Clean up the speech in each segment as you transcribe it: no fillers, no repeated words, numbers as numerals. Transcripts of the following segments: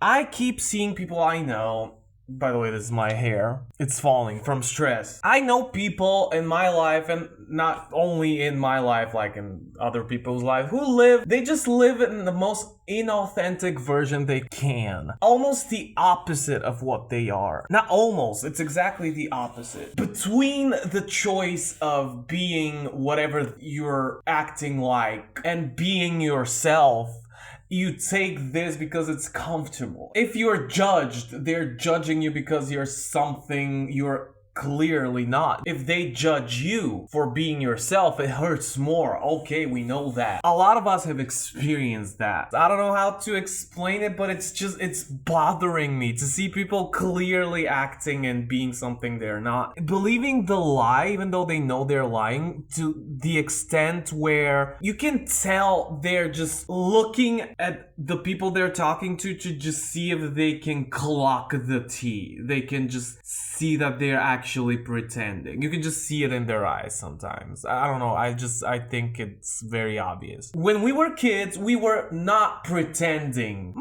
I keep seeing people I know. By the way, this is my hair. It's falling from stress. I know people in my life, and not only in my life, like in other people's life, they just live in the most inauthentic version they can. Almost the opposite of what they are. Not almost, it's exactly the opposite. Between the choice of being whatever you're acting like and being yourself, you take this because it's comfortable. If you're judged, they're judging you because you're something you're clearly not. If they judge you for being yourself, it hurts more. Okay, we know that. A lot of us have experienced that. I don't know how to explain it, but it's bothering me to see people clearly acting and being something they're not. Believing the lie, even though they know they're lying, to the extent where you can tell they're just looking at the people they're talking to just see if they can clock the tea. They can just see that they're actually pretending. You can just see it in their eyes sometimes. I don't know. I think it's very obvious. When we were kids, we were not pretending.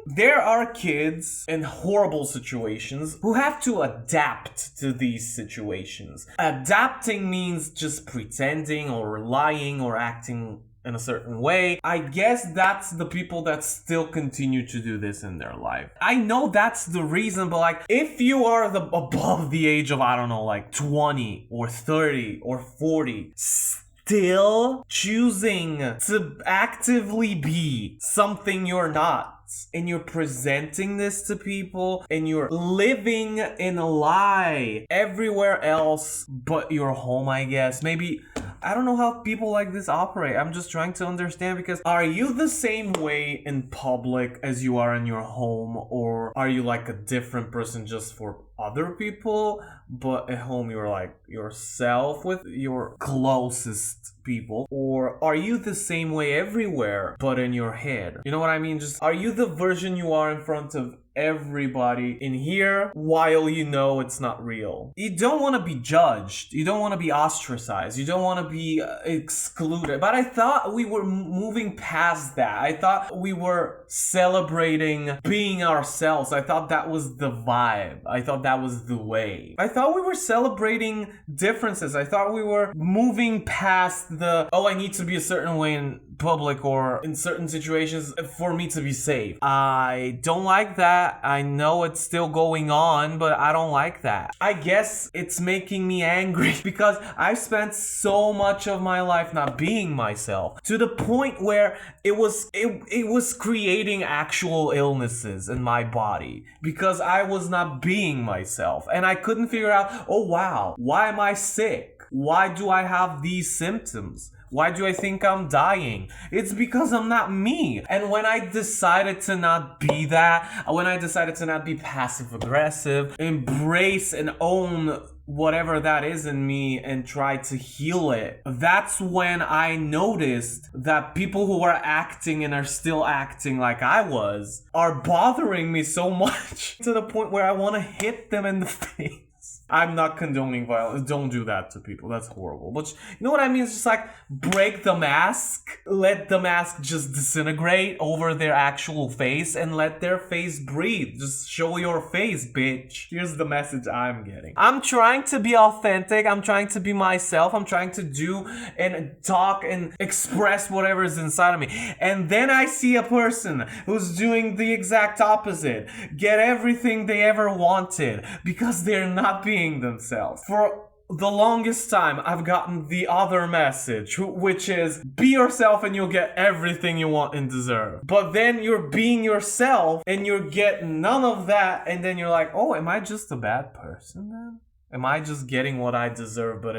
There are kids in horrible situations who have to adapt to these situations. Adapting means just pretending or lying or acting in a certain way. I guess that's the people that still continue to do this in their life. I know that's the reason, but like, if you are above the age of, I don't know, like 20 or 30 or 40, still choosing to actively be something you're not, and you're presenting this to people, and you're living in a lie everywhere else but your home, I guess. Maybe, I don't know how people like this operate. I'm just trying to understand, because are you the same way in public as you are in your home, or are you like a different person just for other people, but at home you're like yourself with your closest people? Or are you the same way everywhere but in your head? You know what I mean? Just, are you the version you are in front of everybody in here while you know it's not real? You don't want to be judged. You don't want to be ostracized. You don't want to be excluded. But I thought we were moving past that. I thought we were celebrating being ourselves. I thought that was the vibe. I thought that was the way. I thought we were celebrating differences. I thought we were moving past the, oh, I need to be a certain way in public or in certain situations for me to be safe. I don't like that. I know it's still going on, but I don't like that. I guess it's making me angry because I've spent so much of my life not being myself, to the point where it was creating actual illnesses in my body because I was not being myself, and I couldn't figure out, oh wow, why am I sick? Why do I have these symptoms? Why do I think I'm dying? It's because I'm not me. And when I decided to not be that, when I decided to not be passive aggressive, embrace and own whatever that is in me and try to heal it, that's when I noticed that people who are acting and are still acting like I was are bothering me so much to the point where I want to hit them in the face. I'm not condoning violence. Don't do that to people. That's horrible. But you know what I mean? It's just like, break the mask. Let the mask just disintegrate over their actual face and let their face breathe. Just show your face, bitch. Here's the message I'm getting. I'm trying to be authentic. I'm trying to be myself. I'm trying to do and talk and express whatever is inside of me. And then I see a person who's doing the exact opposite. Get everything they ever wanted because they're not being themselves. For the longest time, I've gotten the other message, which is, be yourself and you'll get everything you want and deserve. But then you're being yourself and you get none of that, and then you're like, oh, am I just a bad person then? Am I just getting what I deserve, but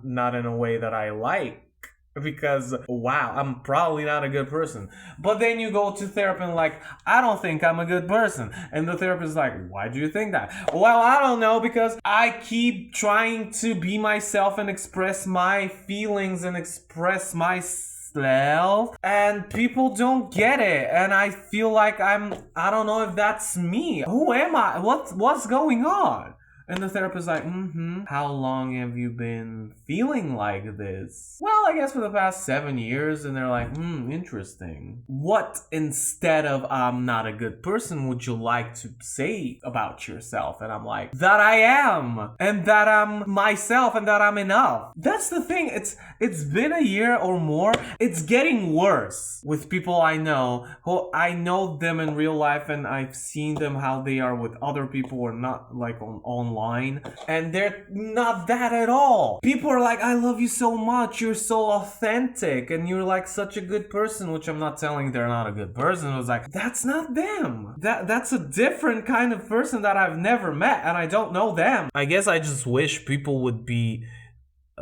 not in a way that I like? Because, wow, I'm probably not a good person. But then you go to therapy and like, I don't think I'm a good person. And the therapist is like, why do you think that? Well, I don't know, because I keep trying to be myself and express my feelings and express myself, and people don't get it. And I feel like I don't know if that's me. Who am I? What's going on? And the therapist like, how long have you been feeling like this? Well, I guess for the past 7 years. And they're like, interesting. What instead of I'm not a good person would you like to say about yourself? And I'm like, that I am, and that I'm myself, and that I'm enough. That's the thing. It's been a year or more. It's getting worse with people I know who I know them in real life, and I've seen them how they are with other people or not, like online, and they're not that at all. People are like, I love you so much, you're so authentic, and you're like such a good person, which I'm not telling they're not a good person. It was like, that's not them. That's a different kind of person that I've never met, and I don't know them. I guess I just wish people would be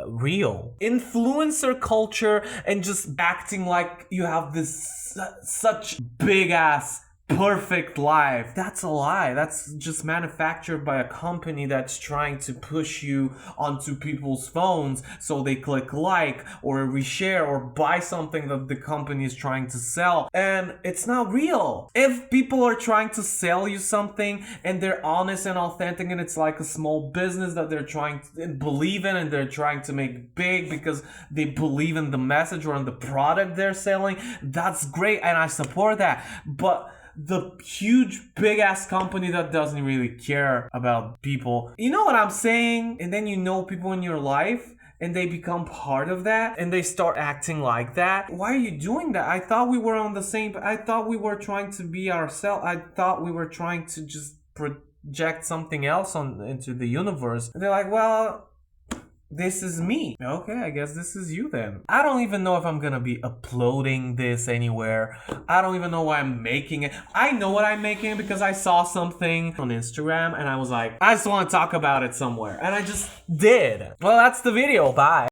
real. Influencer culture and just acting like you have this such big ass perfect life. That's a lie. That's just manufactured by a company that's trying to push you onto people's phones so they click like or reshare or buy something that the company is trying to sell. And it's not real. If people are trying to sell you something and they're honest and authentic and it's like a small business that they're trying to believe in and they're trying to make big because they believe in the message or in the product they're selling, that's great and I support that. But the huge big ass company that doesn't really care about people, you know what I'm saying? And then you know people in your life and they become part of that and they start acting like that. Why are you doing that? I thought we were on the same, I thought we were trying to be ourselves. I thought we were trying to just project something else into the universe. And they're like, well, this is me. Okay, I guess this is you then. I don't even know if I'm gonna be uploading this anywhere. I don't even know why I'm making it. I know what I'm making because I saw something on Instagram and I was like, I just want to talk about it somewhere. And I just did. Well, that's the video. Bye.